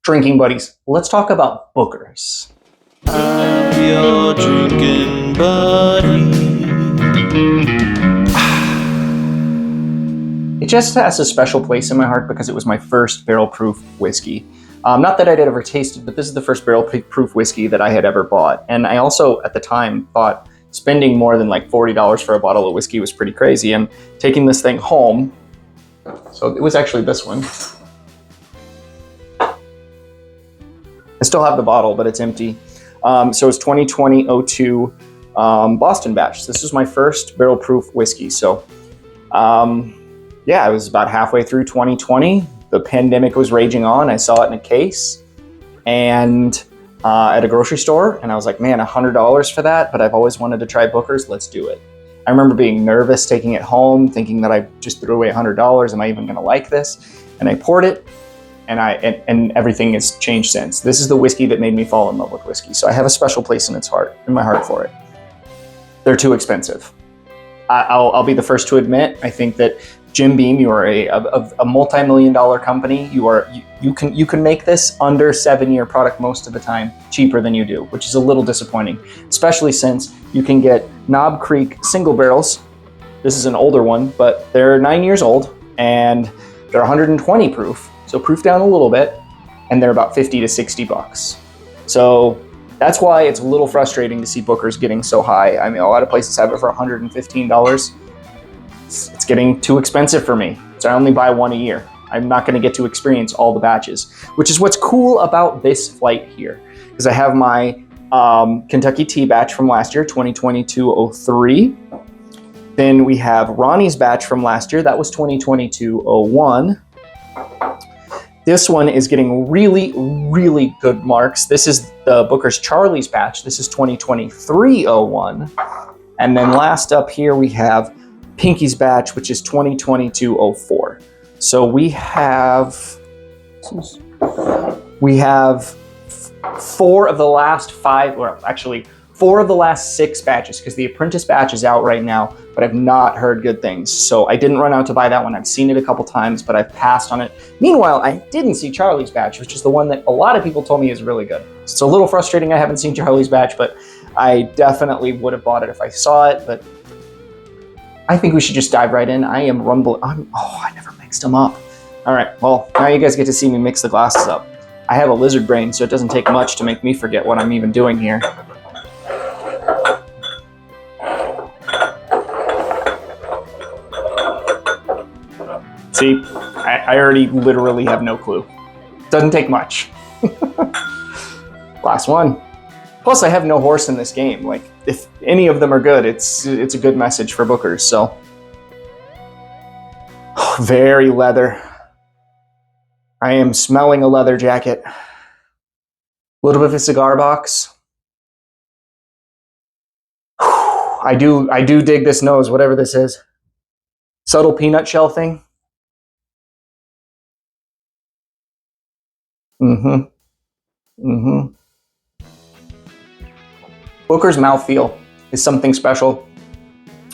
drinking buddies, let's talk about Booker's. I'm your drinking buddy. It just has a special place in my heart because it was my first barrel-proof whiskey. Not that I'd ever tasted, but this is the first barrel-proof whiskey that I had ever bought. And I also, at the time, thought spending more than like $40 for a bottle of whiskey was pretty crazy. And taking this thing home, so it was actually this one. I still have the bottle, but it's empty. So it's 2020-02 Boston batch. This is my first barrel-proof whiskey. So, yeah, I was about halfway through 2020. The pandemic was raging on. I saw it in a case and at a grocery store, and I was like, man, $100 for that, but I've always wanted to try Booker's. Let's do it. I remember being nervous taking it home, thinking that I just threw away $100. Am I even gonna like this? And I poured it, and everything has changed since. This is the whiskey that made me fall in love with whiskey. So I have a special place in my heart for it. They're too expensive. I'll be the first to admit, I think that Jim Beam, you are a multi-million-dollar company. You can make this under 7-year product most of the time cheaper than you do, which is a little disappointing, especially since you can get Knob Creek single barrels. This is an older one, but they're 9 years old and they're 120 proof, so proof down a little bit, and they're about 50 to 60 bucks. So that's why it's a little frustrating to see Booker's getting so high. I mean, a lot of places have it for $115. It's getting too expensive for me, so I only buy one a year. I'm not going to get to experience all the batches, which is what's cool about this flight here, because I have my Kentucky Tea batch from last year, 2022-03. Then we have Ronnie's batch from last year. That was 2022-01. This one is getting really, really good marks. This is the Booker's Charlie's batch. This is 2023-01. And then last up here we have Pinky's batch, which is 2022-04. So we have 4 of the last 5, or actually 4 of the last 6 batches, because the Apprentice batch is out right now, but I've not heard good things. So I didn't run out to buy that one. I've seen it a couple times, but I've passed on it. Meanwhile, I didn't see Charlie's batch, which is the one that a lot of people told me is really good. It's a little frustrating I haven't seen Charlie's batch, but I definitely would have bought it if I saw it. But I think we should just dive right in. I am rumbling. I never mixed them up. All right, well, now you guys get to see me mix the glasses up. I have a lizard brain, so it doesn't take much to make me forget what I'm even doing here. See, I already literally have no clue. Doesn't take much. Last one. Plus, I have no horse in this game. Like, if any of them are good, it's a good message for Booker's, so. Very leather. I am smelling a leather jacket. A little bit of a cigar box. I do dig this nose, whatever this is. Subtle peanut shell thing. Booker's mouthfeel is something special.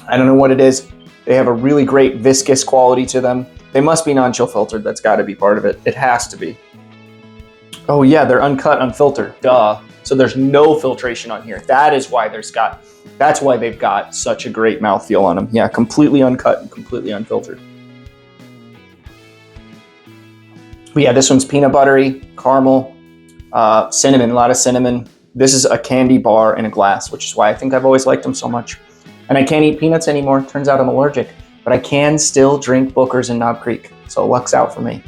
I don't know what it is. They have a really great viscous quality to them. They must be non-chill filtered. That's got to be part of it. It has to be. Oh yeah, they're uncut, unfiltered. Duh. So there's no filtration on here. That's why they've got such a great mouthfeel on them. Yeah, completely uncut and completely unfiltered. But yeah, this one's peanut buttery, caramel, cinnamon, a lot of cinnamon. This is a candy bar in a glass, which is why I think I've always liked them so much. And I can't eat peanuts anymore. Turns out I'm allergic, but I can still drink Booker's in Knob Creek. So luck's out for me.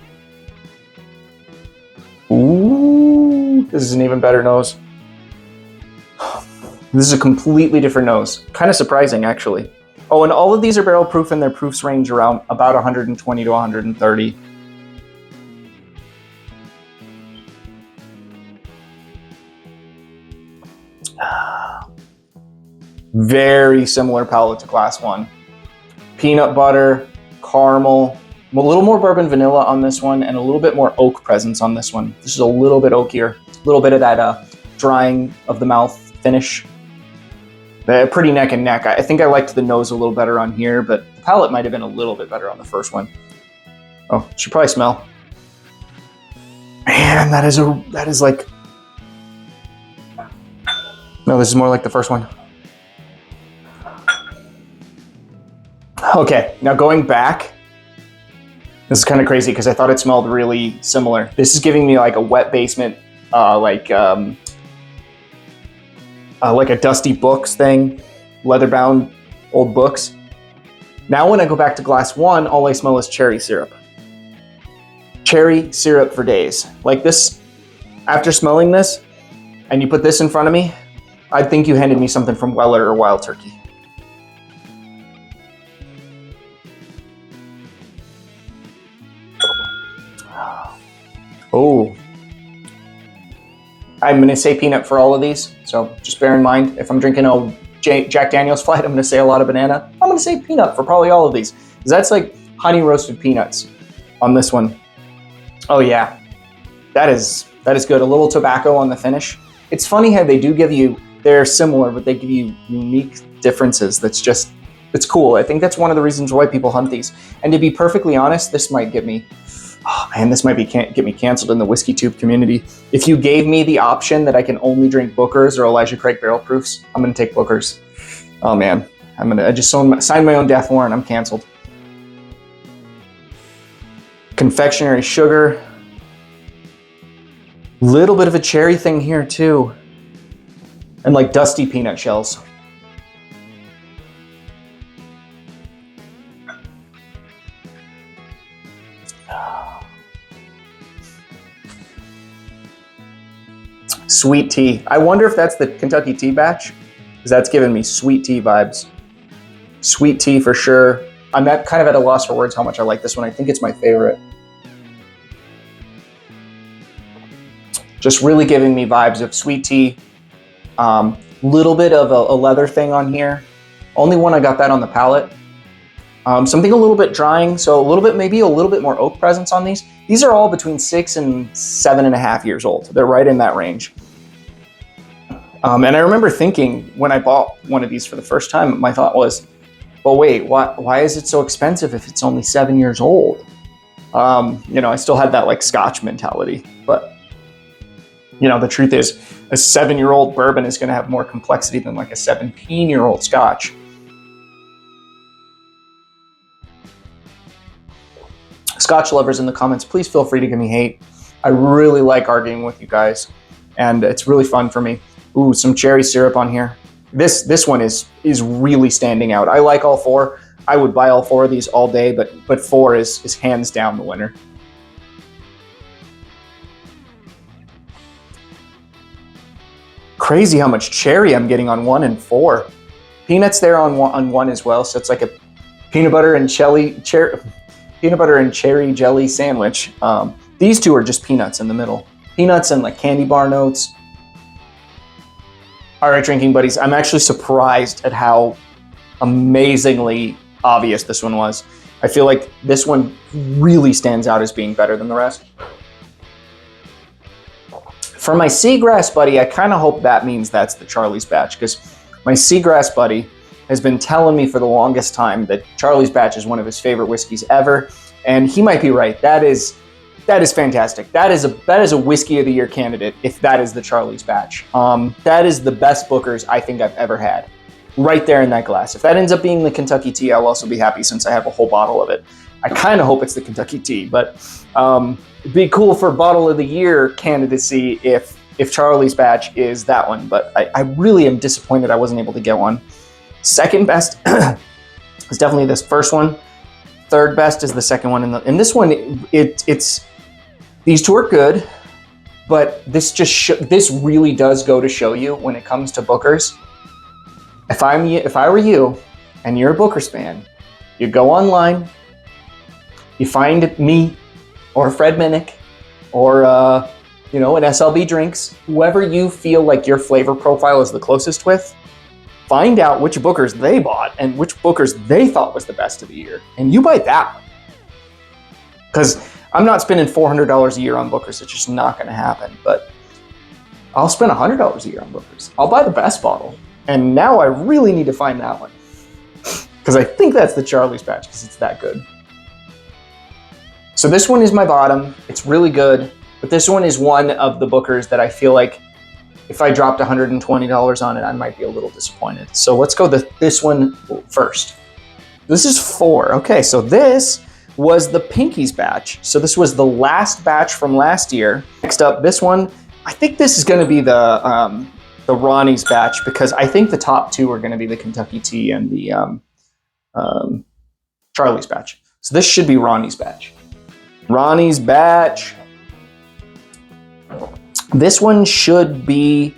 Ooh, this is an even better nose. This is a completely different nose. Kind of surprising, actually. Oh, and all of these are barrel proof, and their proofs range around about 120 to 130. Very similar palate to Class 1. Peanut butter, caramel, a little more bourbon vanilla on this one, and a little bit more oak presence on this one. This is a little bit oakier, a little bit of that drying of the mouth finish. They're pretty neck and neck. I think I liked the nose a little better on here, but the palate might have been a little bit better on the first one. Oh, should probably smell. Man, that is like, no, this is more like the first one. Okay, now going back, this is kind of crazy because I thought it smelled really similar. This is giving me like a wet basement, like a dusty books thing, leather-bound old books. Now when I go back to glass one, all I smell is cherry syrup. Cherry syrup for days. Like this, after smelling this, and you put this in front of me, I think you handed me something from Weller or Wild Turkey. Oh, I'm gonna say peanut for all of these, so just bear in mind, if I'm drinking a Jack Daniel's Flight, I'm gonna say a lot of banana. I'm gonna say peanut for probably all of these, because that's like honey roasted peanuts on this one. Oh yeah, that is good. A little tobacco on the finish. It's funny how they do give you, they're similar, but they give you unique differences. It's cool. I think that's one of the reasons why people hunt these. And to be perfectly honest, this might get me, oh man, this might get me canceled in the whiskey tube community. If you gave me the option that I can only drink Booker's or Elijah Craig barrel proofs, I'm gonna take Booker's. Oh man, I just signed my own death warrant. I'm canceled. Confectionery sugar. Little bit of a cherry thing here too. And like dusty peanut shells. Sweet tea. I wonder if that's the Kentucky tea batch, because that's giving me sweet tea vibes. Sweet tea for sure. I'm kind of at a loss for words how much I like this one. I think it's my favorite. Just really giving me vibes of sweet tea. Little bit of a leather thing on here. Only one I got that on the palate. Something a little bit drying, so maybe a little bit more oak presence on these. These are all between 6 and 7.5 years old. They're right in that range. And I remember thinking when I bought one of these for the first time, my thought was, well, wait, why is it so expensive if it's only 7 years old? I still had that like Scotch mentality, but the truth is a 7-year-old bourbon is going to have more complexity than like a 17-year-old Scotch. Scotch lovers in the comments, please feel free to give me hate. I really like arguing with you guys, and it's really fun for me. Ooh, some cherry syrup on here. This one is really standing out. I like all four. I would buy all four of these all day, but 4 is hands down the winner. Crazy how much cherry I'm getting on 1 and 4. Peanuts there on one as well, so it's like a peanut butter and cherry jelly sandwich. These two are just peanuts in the middle. Peanuts and like candy bar notes. All right, drinking buddies, I'm actually surprised at how amazingly obvious this one was. I feel like this one really stands out as being better than the rest. For my Seagrass buddy, I kind of hope that means that's the Charlie's batch, because my Seagrass buddy has been telling me for the longest time that Charlie's batch is one of his favorite whiskeys ever, and he might be right. That is fantastic. That is a whiskey of the year candidate if that is the Charlie's batch. That is the best Booker's I think I've ever had. Right there in that glass. If that ends up being the Kentucky tea, I'll also be happy since I have a whole bottle of it. I kind of hope it's the Kentucky tea, but it'd be cool for bottle of the year candidacy if Charlie's batch is that one, but I really am disappointed I wasn't able to get one. Second best is definitely this first one. Third best is the second one, and this one, it's these two are good, but this really does go to show you when it comes to Booker's. If I were you, and you're a Booker's fan, you go online, you find me, or Fred Minnick, or an SLB Drinks, whoever you feel like your flavor profile is the closest with. Find out which Booker's they bought and which Booker's they thought was the best of the year, and you buy that one. Because I'm not spending $400 a year on Booker's. It's just not going to happen. But I'll spend $100 a year on Booker's. I'll buy the best bottle. And now I really need to find that one. Because I think that's the Charlie's batch, because it's that good. So this one is my bottom. It's really good. But this one is one of the Bookers that I feel like if I dropped $120 on it, I might be a little disappointed. So let's go this one first. This is 4. Okay, so this was the Pinkies batch. So this was the last batch from last year. Next up, this one, I think this is going to be the Ronnie's batch, because I think the top 2 are going to be the Kentucky Tea and the Charlie's batch. So this should be Ronnie's batch. Ronnie's batch. This one should be,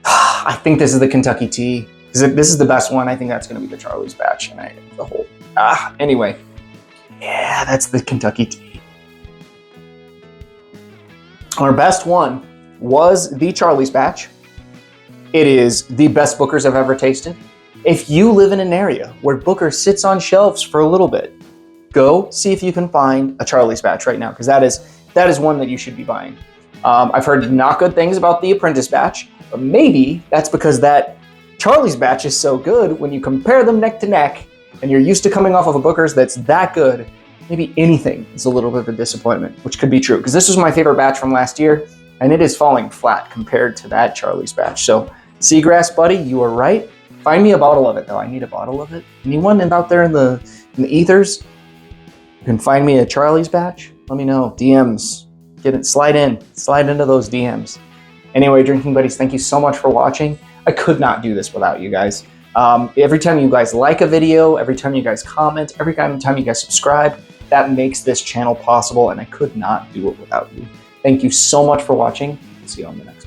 I think this is the Kentucky Tea. This is the best one. I think that's going to be the Charlie's batch. And anyway. Yeah, that's the Kentucky Tea. Our best one was the Charlie's batch. It is the best Bookers I've ever tasted. If you live in an area where Booker sits on shelves for a little bit, go see if you can find a Charlie's batch right now, because that is one that you should be buying. I've heard not good things about the Apprentice batch, but maybe that's because that Charlie's batch is so good when you compare them neck to neck and you're used to coming off of a Booker's that's that good, maybe anything is a little bit of a disappointment, which could be true, because this was my favorite batch from last year and it is falling flat compared to that Charlie's batch. So Seagrass buddy, you are right. Find me a bottle of it though. I need a bottle of it. Anyone out there in the ethers? You can find me a Charlie's batch. Let me know. DMs. Slide into those DMs. Anyway, drinking buddies, thank you so much for watching. I could not do this without you guys. Every time you guys like a video, every time you guys comment, every time you guys subscribe, that makes this channel possible, and I could not do it without you. Thank you so much for watching. See you on the next.